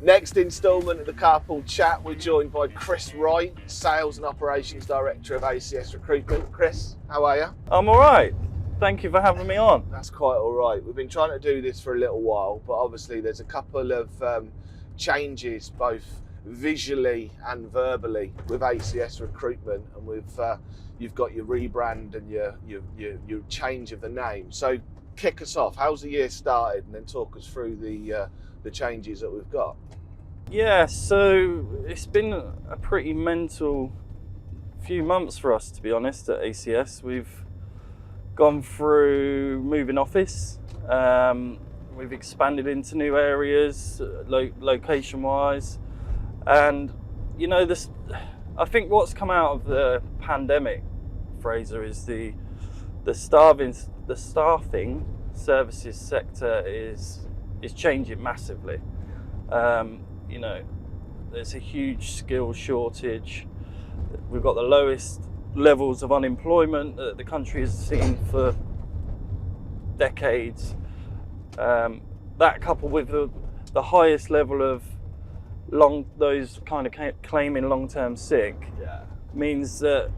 Next instalment of the Carpool Chat, we're joined by Chris Wright, Sales and Operations Director of ACS Recruitment. Chris, how are you? I'm all right. Thank you for having me on. That's quite all right. We've been trying to do this for a little while, but obviously there's a couple of changes, both visually and verbally, with ACS Recruitment, and you've got your rebrand and your change of the name. So kick us off. How's the year started, and then talk us through the changes that we've got. Yeah, so it's been a pretty mental few months for us, to be honest, at ACS. We've gone through moving office. We've expanded into new areas, location-wise. And, you know, I think what's come out of the pandemic, Frazer, is the staffing services sector is changing massively. You know, there's a huge skill shortage. We've got the lowest levels of unemployment that the country has seen for decades. That coupled with the highest level of those kind of claiming long-term sick, means that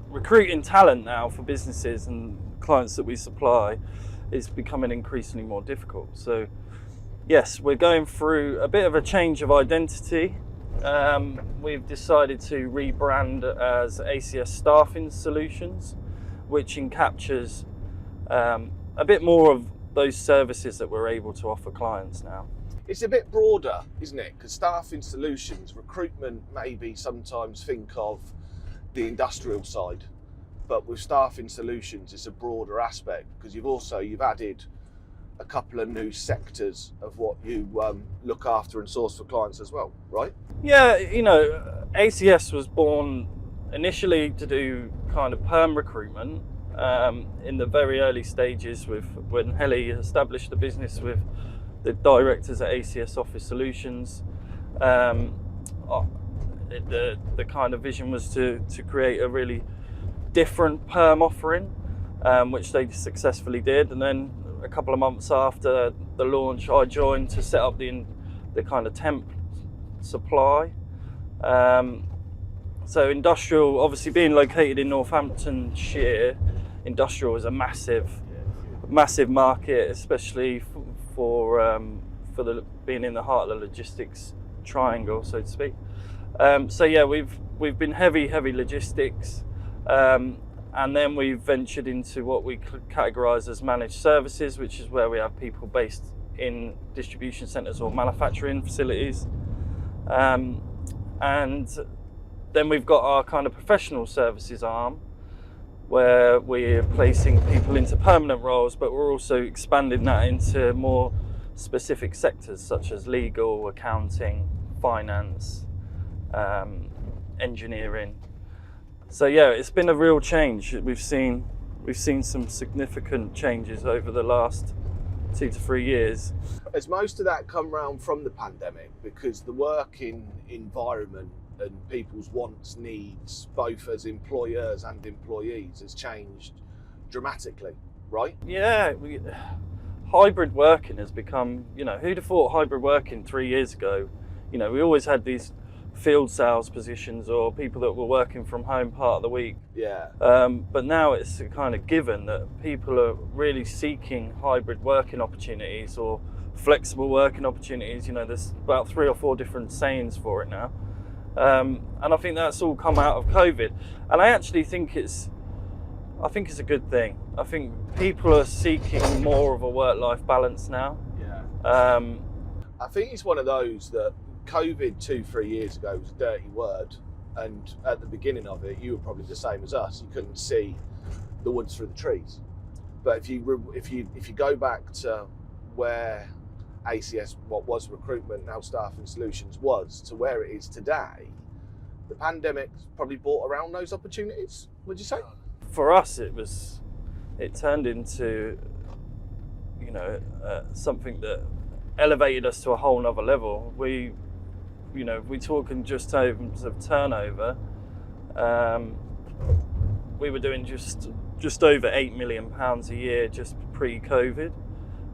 recruiting talent now for businesses and clients that we supply is becoming increasingly more difficult. So yes, we're going through a bit of a change of identity. We've decided to rebrand as ACS Staffing Solutions, which encaptures a bit more of those services that we're able to offer clients now. It's a bit broader, isn't it? Because Staffing Solutions, recruitment, maybe sometimes think of the industrial side, but with Staffing Solutions, it's a broader aspect, because you've added a couple of new sectors of what you look after and source for clients as well, right? Yeah, you know, ACS was born initially to do kind of perm recruitment in the very early stages, when Helly established the business with the directors at ACS Office Solutions. The kind of vision was to create a really different perm offering, which they successfully did. And then a couple of months after the launch, I joined to set up the kind of temp supply. So industrial, obviously being located in Northamptonshire, industrial is a massive market, especially for being in the heart of the logistics triangle, so to speak. So yeah, we've been heavy logistics. And then we've ventured into what we categorise as managed services, which is where we have people based in distribution centres or manufacturing facilities. And then we've got our kind of professional services arm, where we're placing people into permanent roles, but we're also expanding that into more specific sectors such as legal, accounting, finance, engineering. So yeah, it's been a real change. We've seen some significant changes over the last 2 to 3 years. Has most of that come round from the pandemic, because the working environment and people's wants, needs, both as employers and employees, has changed dramatically, right? Yeah, hybrid working has become, you know, who'd have thought hybrid working 3 years ago? You know, we always had these field sales positions or people that were working from home part of the week. Yeah. But now it's a kind of given that people are really seeking hybrid working opportunities or flexible working opportunities. You know, there's about 3 or 4 different sayings for it now. And I think that's all come out of COVID. And I actually think it's a good thing. I think people are seeking more of a work-life balance now. Yeah. I think it's one of those that COVID 2-3 years ago was a dirty word, and at the beginning of it, you were probably the same as us. You couldn't see the woods through the trees. But if you go back to where ACS, what was recruitment, now Staffing Solutions, was to where it is today, the pandemic probably brought around those opportunities. Would you say? For us, it turned into, you know, something that elevated us to a whole nother level. We talking just terms of turnover. We were doing just over £8 million a year just pre-COVID.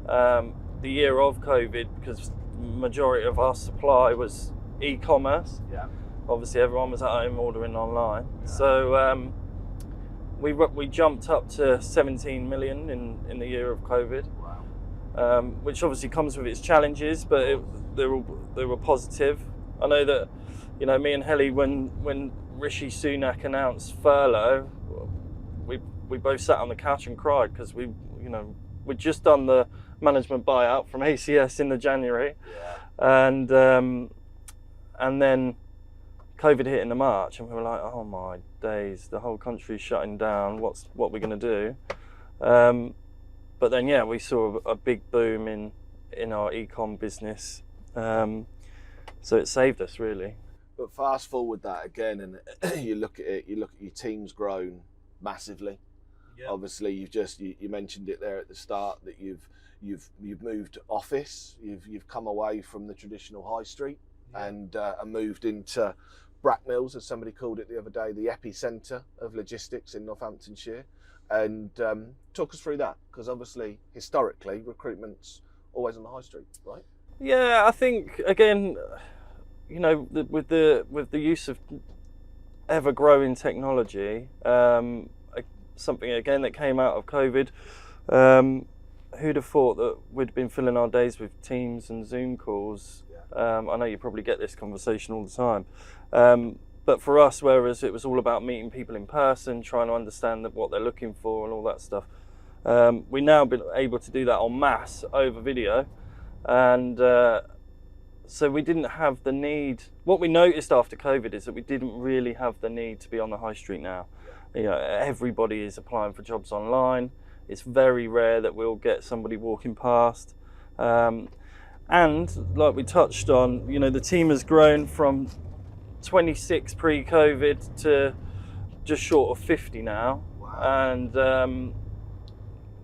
The year of COVID, because majority of our supply was e-commerce. Yeah. Obviously, everyone was at home ordering online. Yeah. So we jumped up to 17 million in the year of COVID, Wow. which obviously comes with its challenges, but they were positive. I know that, you know, me and Helly, when Rishi Sunak announced furlough, we both sat on the couch and cried because we'd just done the management buyout from ACS in the January, Yeah. and then COVID hit in the March, and we were like, oh my days, the whole country's shutting down. What we're going to do? But then, yeah, we saw a big boom in our e-com business, so it saved us really. But fast forward that again, and you look at your team's grown massively. Yeah. Obviously, you mentioned it there at the start that you've moved office. You've come away from the traditional high street, Yeah. and moved into Brackmills, as somebody called it the other day, the epicentre of logistics in Northamptonshire. And talk us through that, because obviously historically recruitment's always on the high street, right? Yeah, I think again, you know, with the use of ever-growing technology, something again that came out of COVID. Who'd have thought that we'd been filling our days with Teams and Zoom calls? Yeah. I know you probably get this conversation all the time, but for us, whereas it was all about meeting people in person, trying to understand what they're looking for and all that stuff, we've now been able to do that en masse over video, and so we didn't have the need. What we noticed after COVID is that we didn't really have the need to be on the high street now. You know, everybody is applying for jobs online. It's very rare that we'll get somebody walking past. And like we touched on, you know, the team has grown from 26 pre-COVID to just short of 50 now. Wow. And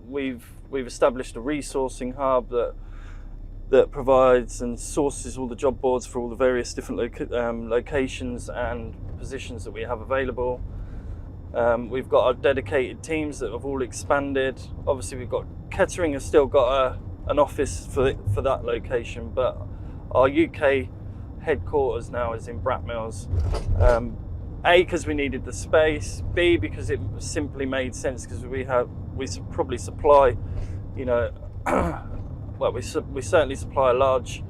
we've established a resourcing hub that provides and sources all the job boards for all the various different locations and positions that we have available. We've got our dedicated teams that have all expanded. Obviously, we've got Kettering has still got an office for that location, but our UK headquarters now is in Brackmills. A, because we needed the space. B, because it simply made sense because we probably supply, you know, well, we certainly supply a large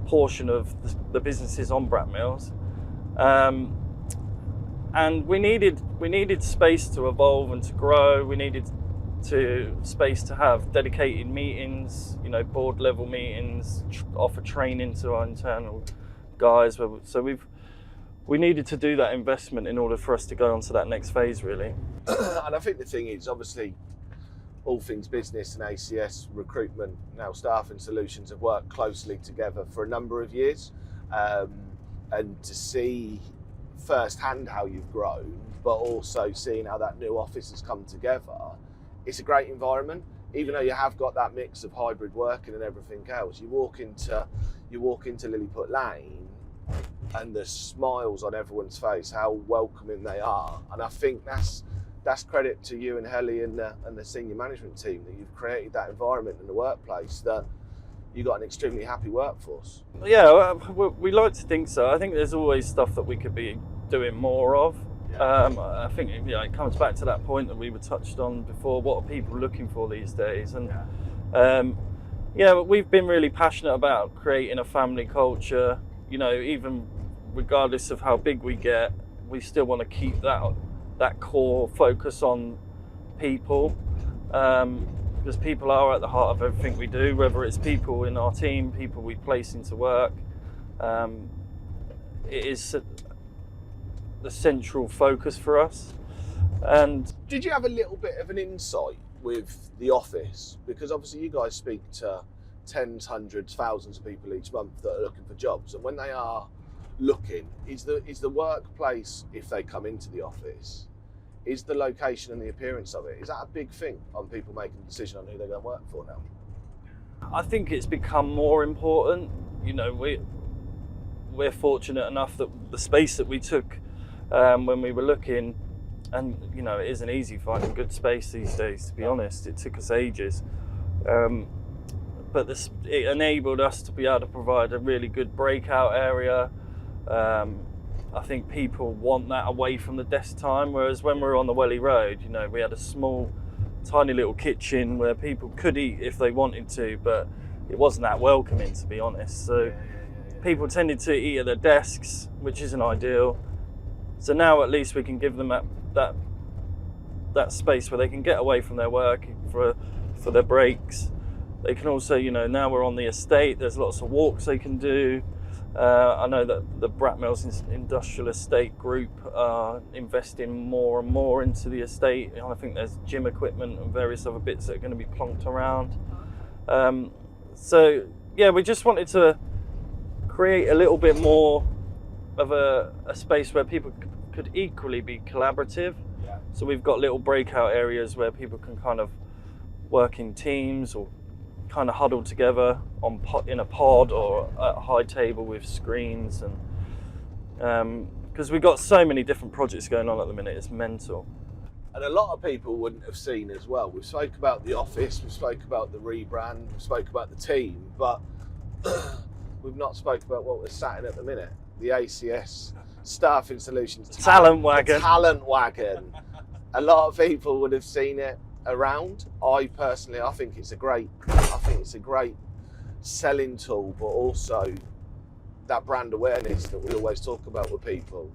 portion of the businesses on Brackmills. And we needed space to evolve and to grow. We needed space to have dedicated meetings, you know, board level meetings, offer training to our internal guys. So we needed to do that investment in order for us to go on to that next phase, really. And I think the thing is, obviously, all things business and ACS recruitment, now Staffing Solutions, have worked closely together for a number of years, and to see firsthand how you've grown, but also seeing how that new office has come together, it's a great environment. Even though you have got that mix of hybrid working and everything else, you walk into Lilliput Lane, and the smiles on everyone's face, how welcoming they are. And I think that's credit to you and Helly and the senior management team, that you've created that environment in the workplace that you've got an extremely happy workforce. Yeah, we like to think so. I think there's always stuff that we could be doing more of. Yeah. I think it comes back to that point that we were touched on before. What are people looking for these days? And but we've been really passionate about creating a family culture. You know, even regardless of how big we get, we still want to keep that core focus on people, because people are at the heart of everything we do, whether it's people in our team, people we place into work. It is the central focus for us. And did you have a little bit of an insight with the office? Because obviously you guys speak to tens, hundreds, thousands of people each month that are looking for jobs, and when they are looking, is the workplace, if they come into the office, is the location and the appearance of it, is that a big thing on people making a decision on who they're going to work for now? I think it's become more important. You know, we're fortunate enough that the space that we took when we were looking, and you know, it isn't easy finding good space these days, to be honest. It took us ages. but it enabled us to be able to provide a really good breakout area. I think people want that away from the desk time, whereas when we were on the Welly Road, you know, we had a small, tiny little kitchen where people could eat if they wanted to, but it wasn't that welcoming, to be honest. So people tended to eat at their desks, which isn't ideal. So now at least we can give them that space where they can get away from their work for their breaks. They can also, you know, now we're on the estate, there's lots of walks they can do. I know that the Brackmills Industrial Estate Group are investing more and more into the estate. I think there's gym equipment and various other bits that are going to be plonked around. So yeah, we just wanted to create a little bit more of a space where people could equally be collaborative. So we've got little breakout areas where people can kind of work in teams or kind of huddle together in a pod or at a high table with screens, and because we've got so many different projects going on at the minute, it's mental. And a lot of people wouldn't have seen as well. We spoke about the office, we spoke about the rebrand, we spoke about the team, but we've not spoke about what we're sat in at the minute. The ACS Staffing Solutions Talent wagon. Talent wagon. A lot of people would have seen it around. I think it's a great selling tool, but also that brand awareness that we always talk about with people.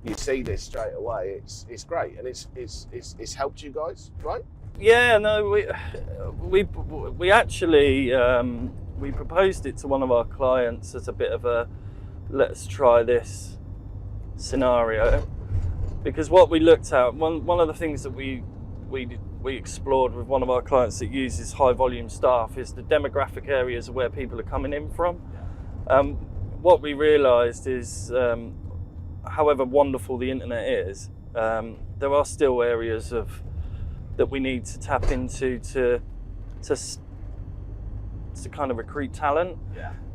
You see this straight away. It's great, and it's helped you guys, right? Yeah, no, we actually we proposed it to one of our clients as a bit of a let's try this scenario, because what we looked at, one of the things that we explored with one of our clients that uses high volume staff is the demographic areas of where people are coming in from. What we realised is, however wonderful the internet is, there are still areas that we need to tap into to kind of recruit talent.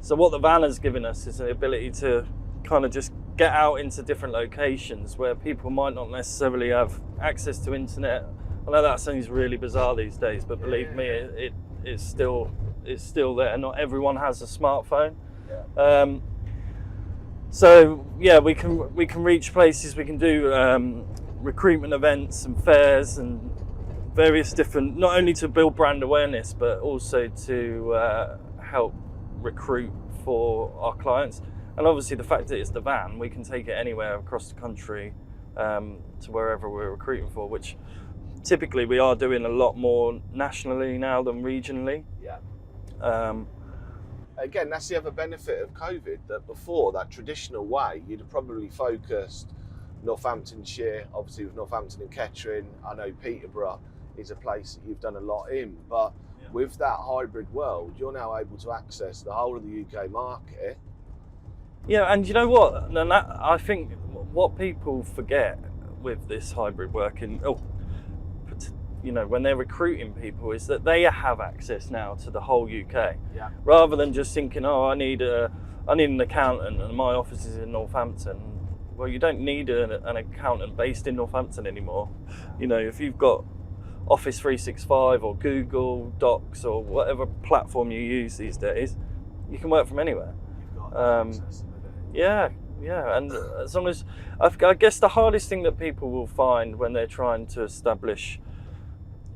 So what the van has given us is the ability to kind of just get out into different locations where people might not necessarily have access to internet. I know that sounds really bizarre these days, but believe me, it's still there. Not everyone has a smartphone. So yeah, we can reach places. We can do recruitment events and fairs and various different, not only to build brand awareness, but also to help recruit for our clients. And obviously the fact that it's the van, we can take it anywhere across the country to wherever we're recruiting for, which typically we are doing a lot more nationally now than regionally. Again, that's the other benefit of COVID, that before, that traditional way, you'd have probably focused Northamptonshire, obviously with Northampton and Kettering. I know Peterborough is a place that you've done a lot in, but with that hybrid world, you're now able to access the whole of the UK market. Yeah, and you know what? And that, I think what people forget with this hybrid working, you know, when they're recruiting people, is that they have access now to the whole UK, rather than just thinking, oh, I need an accountant and my office is in Northampton. Well, you don't need an accountant based in Northampton anymore. You know, if you've got Office 365 or Google Docs or whatever platform you use these days, you can work from anywhere. You've got access. Yeah, and as long as, I guess the hardest thing that people will find when they're trying to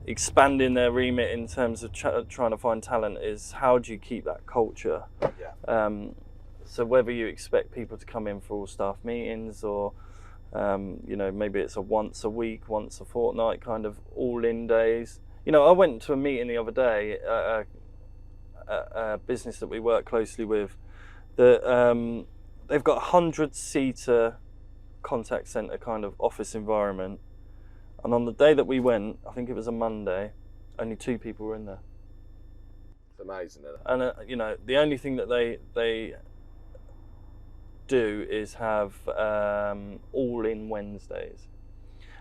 expanding their remit in terms of trying to find talent is, how do you keep that culture? So whether you expect people to come in for all staff meetings, or you know, maybe it's a once a week, once a fortnight kind of all-in days. You know, I went to a meeting the other day at a business that we work closely with, that they've got a 100-seater contact centre kind of office environment. And on the day that we went, I think it was a Monday, only 2 people were in there. It's amazing, isn't it? And you know, the only thing that they do is have all-in Wednesdays.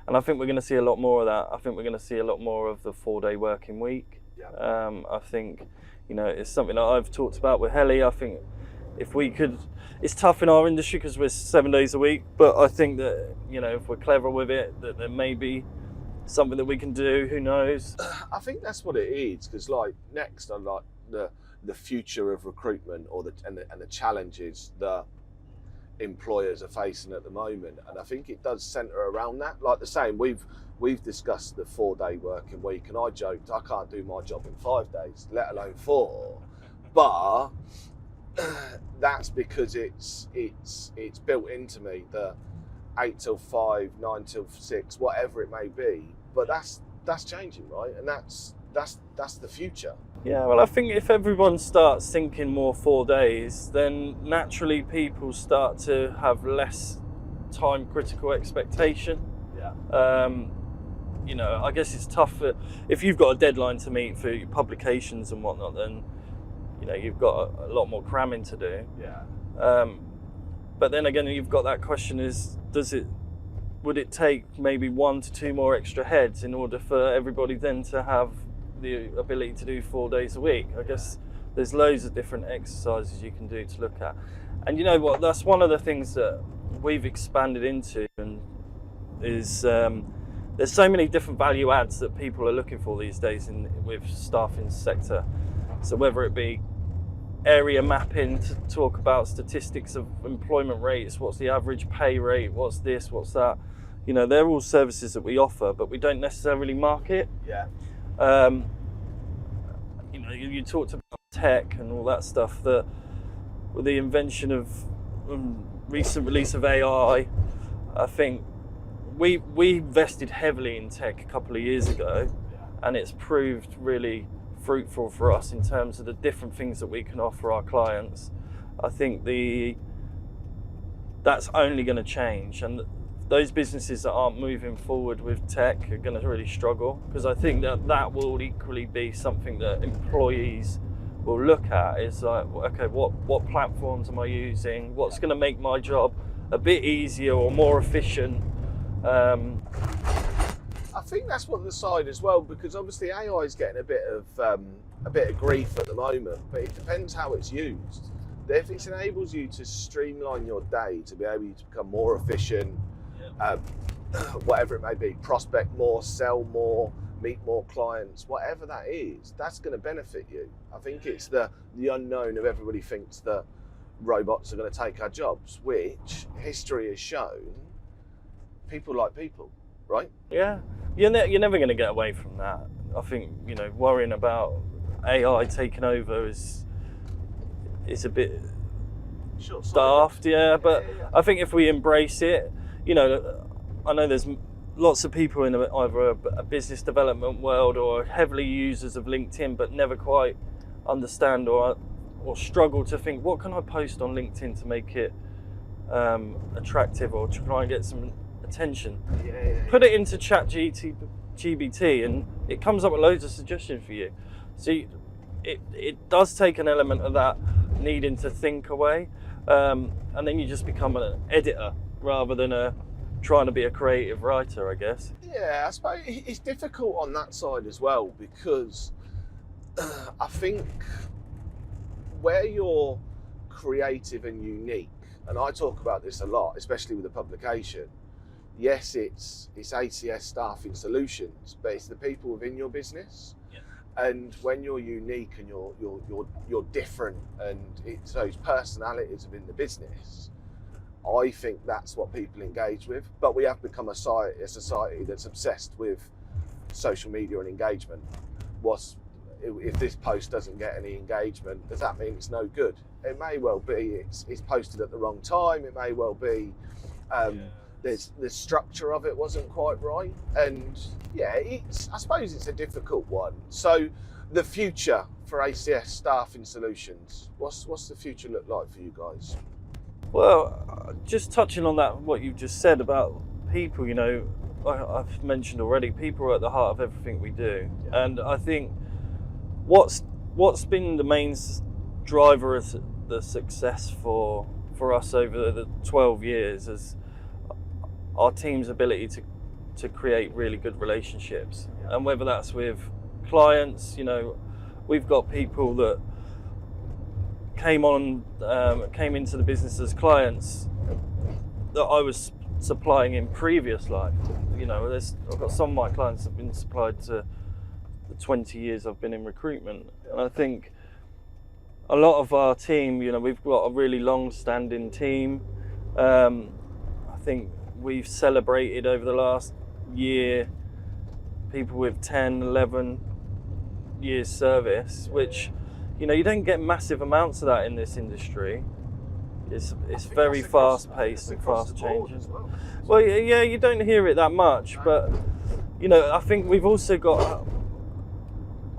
And I think we're going to see a lot more of that. I think we're going to see a lot more of the 4-day working week. I think, you know, it's something that I've talked about with Helly. I think if we could, it's tough in our industry because we're 7 days a week, but I think that, you know, if we're clever with it, that there may be something that we can do, who knows? I think that's what it is, because like next, I'm like the the future of recruitment or the challenges that employers are facing at the moment. And I think it does centre around that. Like the same, we've discussed the 4-day working week, and I joked I can't do my job in 5 days, let alone 4. But that's because it's built into me that 8 till 5, 9 till 6, whatever it may be. But that's changing, right? And that's the future. Yeah, well, I think if everyone starts thinking more 4 days, then naturally people start to have less time critical expectation. Yeah. You know, I guess it's tough if you've got a deadline to meet for your publications and whatnot, then, you know, you've got a lot more cramming to do. Yeah. But then again, you've got that question would it take maybe 1 to 2 more extra heads in order for everybody then to have the ability to do 4 days a week? I guess there's loads of different exercises you can do to look at. And you know what, that's one of the things that we've expanded into, and is there's so many different value adds that people are looking for these days with staffing sector. So whether it be area mapping to talk about statistics of employment rates, what's the average pay rate, what's this, what's that, you know, they're all services that we offer, but we don't necessarily market. Yeah. You know, you talked about tech and all that stuff, that with the invention of recent release of AI, I think we invested heavily in tech a couple of years ago, and it's proved really fruitful for us in terms of the different things that we can offer our clients. I think that's only going to change, and those businesses that aren't moving forward with tech are going to really struggle, because I think that will equally be something that employees will look at. Is like, okay, what platforms am I using? What's going to make my job a bit easier or more efficient? I think that's what the side as well, because obviously AI is getting a bit of grief at the moment, but it depends how it's used. If it enables you to streamline your day to be able to become more efficient, whatever it may be, prospect more, sell more, meet more clients, whatever that is, that's going to benefit you. I think it's the unknown of everybody thinks that robots are going to take our jobs, which history has shown people like people, right? Yeah, you're never going to get away from that. I think, you know, worrying about AI taking over is a bit daft, yeah. But I think if we embrace it, you know, I know there's lots of people in either a business development world or heavily users of LinkedIn, but never quite understand or struggle to think, what can I post on LinkedIn to make it attractive or to try and get some attention. Put it into ChatGPT and it comes up with loads of suggestions for you. So it does take an element of that needing to think away, and then you just become an editor rather than trying to be a creative writer, I guess. Yeah, I suppose it's difficult on that side as well, because I think where you're creative and unique, and I talk about this a lot, especially with the publication. Yes, it's ACS Staffing Solutions, but it's the people within your business. Yeah. And when you're unique and you're different, and it's those personalities within the business, I think that's what people engage with. But we have become a society that's obsessed with social media and engagement. If this post doesn't get any engagement, does that mean it's no good? It may well be it's posted at the wrong time. It may well be the structure of it wasn't quite right. And yeah, I suppose it's a difficult one. So the future for ACS Staffing Solutions, what's the future look like for you guys? Well, just touching on that, what you've just said about people, you know, I've mentioned already, people are at the heart of everything we do. Yeah. And I think what's been the main driver of the success for us over the 12 years is our team's ability to create really good relationships. Yeah. And whether that's with clients, you know, we've got people that came into the business as clients that I was supplying in previous life. You know, I've got some of my clients have been supplied to the 20 years I've been in recruitment. And I think a lot of our team, we've got a really long-standing team. I think we've celebrated over the last year people with 10, 11 years service, which, you don't get massive amounts of that in this industry. It's very fast-paced and fast-changing. Well, yeah, you don't hear it that much, but, I think we've also got,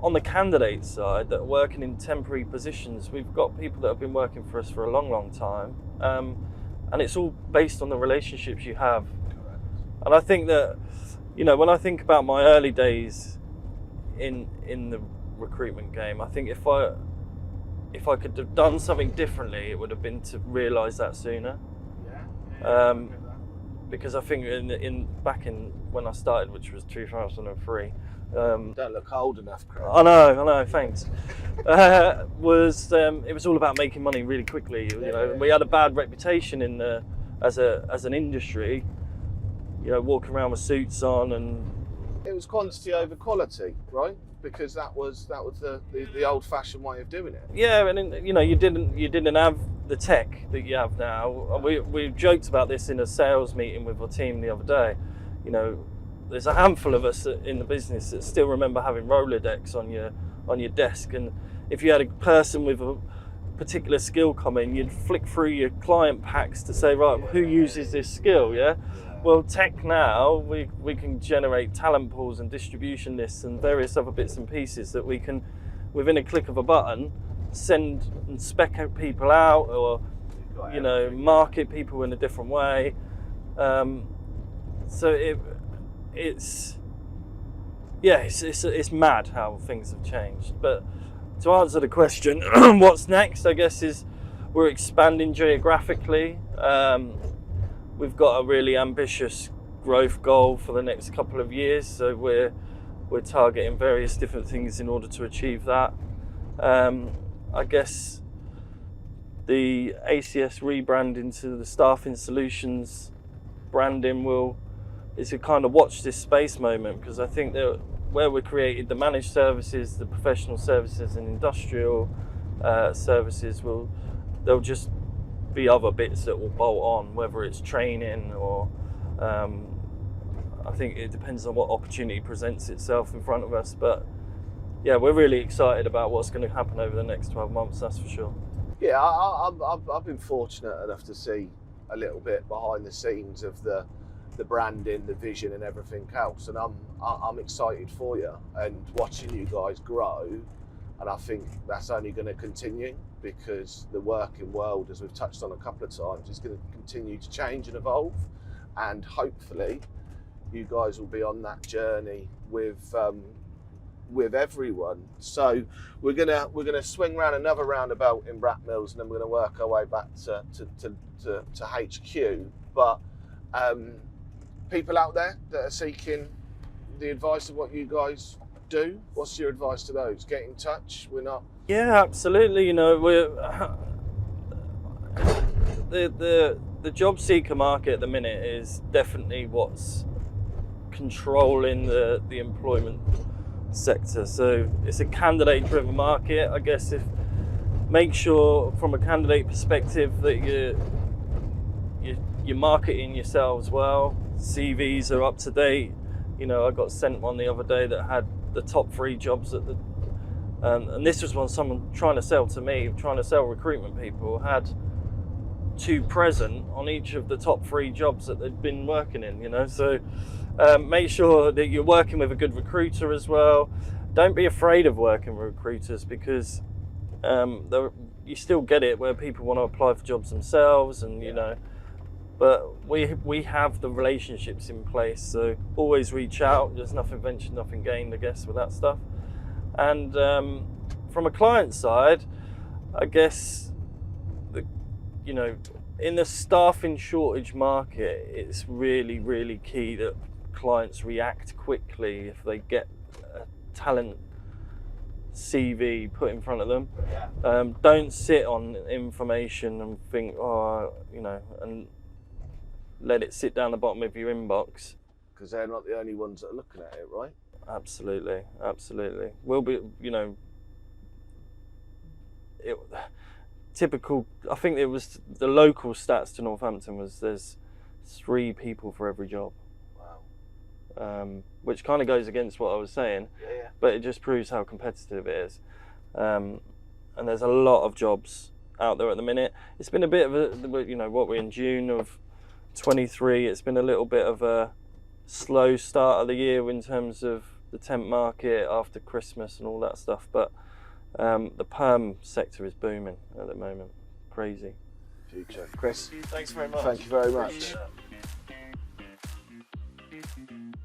on the candidate side, that are working in temporary positions, we've got people that have been working for us for a long, long time. And it's all based on the relationships you have. And I think that, when I think about my early days in the recruitment game, I think if I could have done something differently, it would have been to realise that sooner. Because I think back in when I started, which was 2003. Don't look old enough, Chris. I know. Thanks. It was all about making money really quickly. We had a bad reputation as an industry. Walking around with suits on, and it was quantity over quality, right? Because that was the old-fashioned way of doing it. Yeah, and you didn't have the tech that you have now. We joked about this in a sales meeting with our team the other day. There's a handful of us in the business that still remember having Rolodex on your desk, and if you had a person with a particular skill come in, you'd flick through your client packs to say, right, who uses this skill, yeah? Well, tech now, we can generate talent pools and distribution lists and various other bits and pieces that we can, within a click of a button, send and spec out people out, or market people in a different way. So it's mad how things have changed. But to answer the question, what's next, I guess, is we're expanding geographically. We've got a really ambitious growth goal for the next couple of years, so we're targeting various different things in order to achieve that. I guess the ACS rebranding to the Staffing Solutions branding is a kind of watch this space moment, because I think that where we created the managed services, the professional services and industrial services, there'll just be other bits that will bolt on, whether it's training or I think it depends on what opportunity presents itself in front of us. But yeah, we're really excited about what's going to happen over the next 12 months, that's for sure. Yeah, I've been fortunate enough to see a little bit behind the scenes of the branding, the vision and everything else, and I'm excited for you and watching you guys grow. And I think that's only going to continue, because the working world, as we've touched on a couple of times, is going to continue to change and evolve. And hopefully, you guys will be on that journey with everyone. So we're gonna swing round another roundabout in Brackmills, and then we're going to work our way back to HQ. But people out there that are seeking the advice of what you guys do, what's your advice to those? Get in touch. We're not. Yeah, absolutely. We're the job seeker market at the minute is definitely what's controlling the employment sector. So it's a candidate-driven market. I guess make sure from a candidate perspective that you're marketing yourselves well. CVs are up to date. I got sent one the other day that had the top 3 jobs at and this was one someone trying to sell recruitment people had 2 present on each of the top 3 jobs that they'd been working in. So make sure that you're working with a good recruiter as well. Don't be afraid of working with recruiters, because you still get it where people want to apply for jobs themselves, and but we have the relationships in place, so always reach out. There's nothing ventured, nothing gained, I guess, with that stuff. And from a client side, I guess in the staffing shortage market, it's really, really key that clients react quickly if they get a talent CV put in front of them. Don't sit on information and think, and let it sit down the bottom of your inbox. Because they're not the only ones that are looking at it, right? Absolutely. We'll be, typical. I think it was the local stats to Northampton was there's 3 people for every job. Wow. Which kind of goes against what I was saying, Yeah. but it just proves how competitive it is. And there's a lot of jobs out there at the minute. It's been a bit of a, you know, what we're in June of 23. It's been a little bit of a slow start of the year in terms of the temp market after Christmas and all that stuff. But the perm sector is booming at the moment. Crazy. Future. Chris, Thanks very much. thank you very much. Appreciate that.